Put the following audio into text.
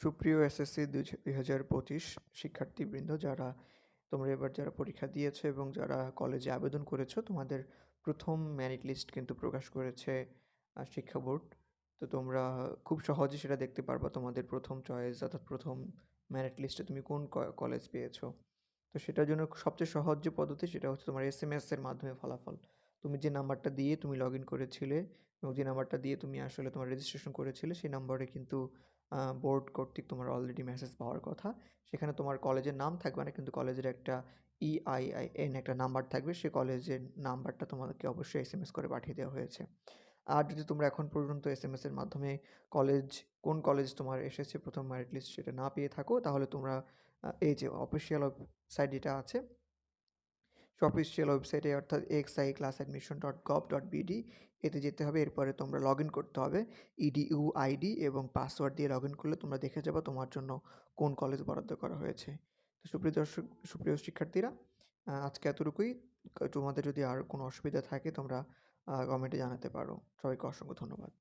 সুপ্রিয় এসএসসি ২০২৫ শিক্ষার্থীবৃন্দ, তোমরা এবার যারা পরীক্ষা দিয়েছো এবং যারা কলেজে আবেদন করেছো, তোমাদের প্রথম মেরিট লিস্ট কিন্তু প্রকাশ করেছে শিক্ষা বোর্ড। তো তোমরা খুব সহজে সেটা দেখতে পারবা তোমাদের প্রথম চয়েস অর্থাৎ প্রথম মেরিট লিস্টে তুমি কোন কলেজ পেয়েছো। তো সেটার জন্য সবচেয়ে সহজ যে পদ্ধতি সেটা হচ্ছে তোমার এসএমএস এর মাধ্যমে ফলাফল। তুমি যে নাম্বারটা দিয়ে তুমি লগ ইন করেছিলে এবং যে নাম্বারটা দিয়ে তুমি আসলে তোমার রেজিস্ট্রেশন করেছিলে সেই নম্বরে কিন্তু বোর্ড কর্তৃক তোমার অলরেডি মেসেজ পাওয়ার কথা। সেখানে তোমার কলেজের নাম থাকবে না, কিন্তু কলেজের একটা EIN একটা নাম্বার থাকবে। সে কলেজের নাম্বারটা তোমাদেরকে অবশ্যই এসএমএস করে পাঠিয়ে দেওয়া হয়েছে। আর যদি তোমরা এখন পর্যন্ত এসএমএস এর মাধ্যমে কলেজ কোন কলেজ তোমার এসেছে প্রথম মেরিট লিস্ট সেটা না পেয়ে থাকো, তাহলে তোমরা এই যে অফিসিয়াল ওয়েবসাইট যেটা আছে, অফিসিয়াল ওয়েবসাইটে অর্থাৎ xiclassadmission.gov.bd এতে যেতে হবে। এরপরে তোমরা লগ ইন করতে হবে EDU আইডি এবং পাসওয়ার্ড দিয়ে লগ ইন করলে তোমরা দেখে যাবে তোমার জন্য কোন কলেজ বরাদ্দ করা হয়েছে। তো সুপ্রিয় শিক্ষার্থীরা, আজকে এতটুকুই। তোমাদের যদি আর কোনো অসুবিধা থাকে তোমরা কমেন্টে জানাতে পারো। সবাইকে অসংখ্য ধন্যবাদ।